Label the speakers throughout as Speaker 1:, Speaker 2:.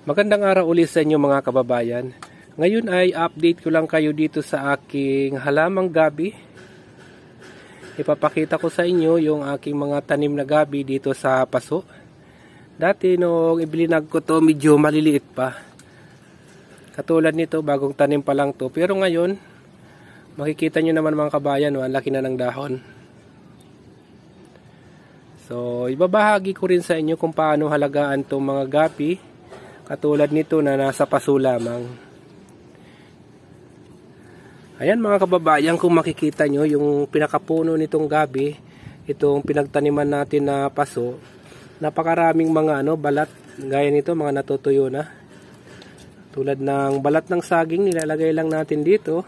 Speaker 1: Magandang araw ulit sa inyo mga kababayan. Ngayon ay update ko lang kayo dito sa aking halamang gabi. Ipapakita ko sa inyo yung aking mga tanim na gabi dito sa paso. Dati nung ibilinag ko to medyo maliliit pa. Katulad nito bagong tanim pa lang to. Pero ngayon makikita nyo naman mga kabayan, ang laki na ng dahon. So ibabahagi ko rin sa inyo kung paano halagaan itong mga gabi. Katulad nito na nasa paso lamang. Ayan mga kababayan, kung makikita nyo yung pinakapuno nitong gabi, itong pinagtaniman natin na paso, napakaraming mga balat, gaya nito mga natutuyo na. Tulad ng balat ng saging, nilalagay lang natin dito.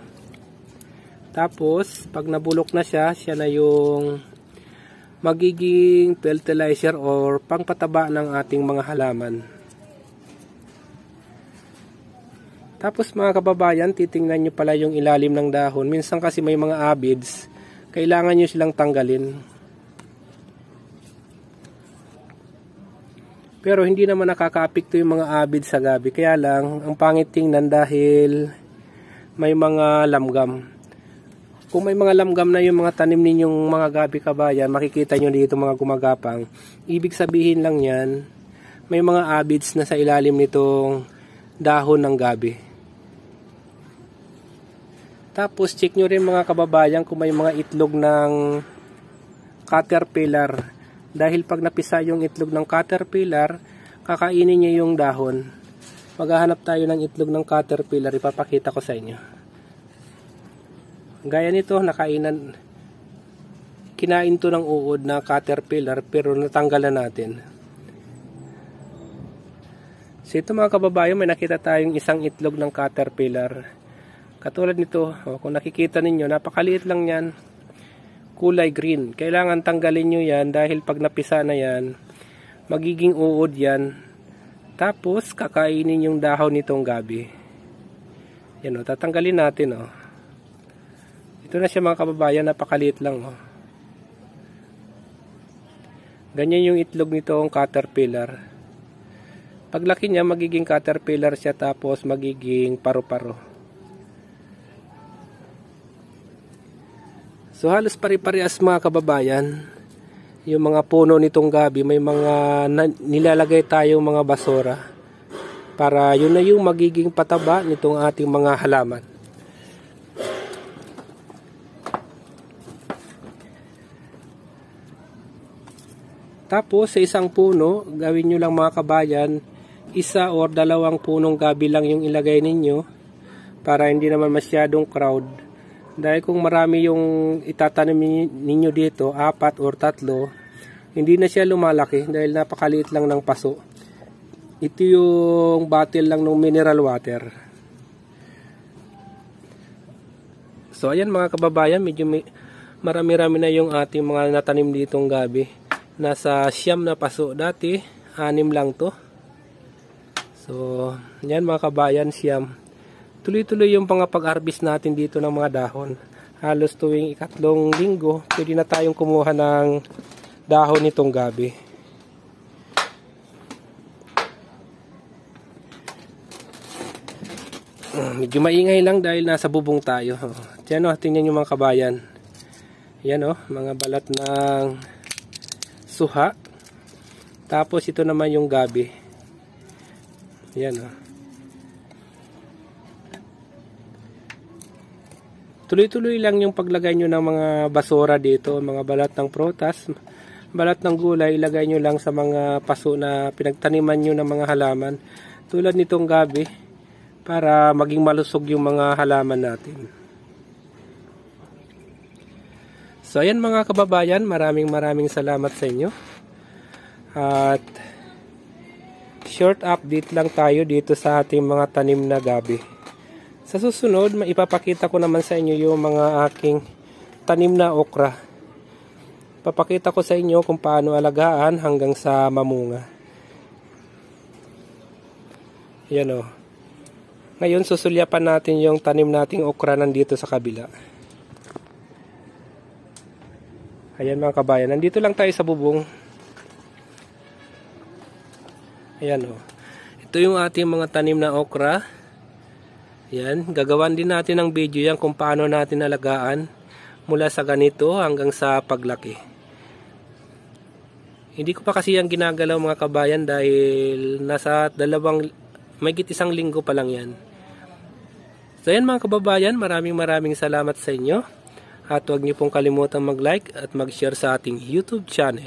Speaker 1: Tapos pag nabulok na siya na yung magiging fertilizer or pangpataba ng ating mga halaman. Tapos mga kababayan, titingnan nyo pala yung ilalim ng dahon. Minsan kasi may mga abids, kailangan nyo silang tanggalin. Pero hindi naman nakaka-apekto yung mga abids sa gabi. Kaya lang, ang pangit tingnan dahil may mga lamgam. Kung may mga lamgam na yung mga tanim ninyong mga gabi kabayan, makikita nyo dito mga gumagapang. Ibig sabihin lang yan, may mga abids na sa ilalim nitong dahon ng gabi. Tapos check nyo rin mga kababayan kung may mga itlog ng caterpillar. Dahil pag napisa yung itlog ng caterpillar, kakainin nyo yung dahon. Maghahanap tayo ng itlog ng caterpillar, ipapakita ko sa inyo. Gaya nito, kinain to ng uod na caterpillar pero natanggalan natin. So ito mga kababayan, may nakita tayong isang itlog ng caterpillar. Katulad nito, kung nakikita ninyo, napakaliit lang yan. Kulay green. Kailangan tanggalin nyo yan dahil pag napisa na yan, magiging uod yan. Tapos kakainin yung dahon nitong gabi. Yan tatanggalin natin Ito na siya mga kababayan, napakaliit lang Ganyan yung itlog nitong caterpillar. Paglaki niya, magiging caterpillar siya tapos magiging paru-paro. So halos pare-parehas mga kababayan. Yung mga puno nitong gabi, may mga nilalagay tayong mga basura. Para yun na yung magiging pataba nitong ating mga halaman. Tapos sa isang puno, gawin nyo lang mga kabayan, isa or dalawang punong gabi lang yung ilagay ninyo para hindi naman masyadong crowd. Dahil kung marami yung itatanim ninyo dito, 4 or 3, hindi na siya lumalaki dahil napakaliit lang ng paso. Ito yung bottle lang ng mineral water. So ayan mga kababayan, medyo marami-rami na yung ating mga natanim ditong gabi. Nasa 9 na paso dati, 6 lang to. So, yan mga kabayan, 9. Tuloy-tuloy yung pag-harvest natin dito ng mga dahon. Halos tuwing ikatlong linggo, pwede na tayong kumuha ng dahon nitong gabi. Medyo maingay lang dahil nasa bubong tayo. Yan tingnan nyo mga kabayan. Yan mga balat ng suha. Tapos ito naman yung gabi. Yan Tuloy-tuloy lang yung paglagay nyo ng mga basura dito, mga balat ng prutas, balat ng gulay, ilagay nyo lang sa mga paso na pinagtaniman nyo ng mga halaman. Tulad nitong gabi, para maging malusog yung mga halaman natin. So ayan mga kababayan, maraming salamat sa inyo. At short update lang tayo dito sa ating mga tanim na gabi. Sa susunod, maipapakita ko naman sa inyo yung mga aking tanim na okra. Papakita ko sa inyo kung paano alagaan hanggang sa mamunga. Yan Ngayon susulyapan natin yung tanim nating okra nandito sa kabila. Ayan mga kabayan, nandito lang tayo sa bubong. Ayan Ito yung ating mga tanim na okra. Yan, gagawan din natin ng video yan kung paano natin alagaan mula sa ganito hanggang sa paglaki. Hindi ko pa kasi yan ginagalaw mga kabayan dahil nasa mahigit isang linggo pa lang yan. So yan mga kababayan, maraming salamat sa inyo. At huwag niyo pong kalimutang mag-like at mag-share sa ating YouTube channel.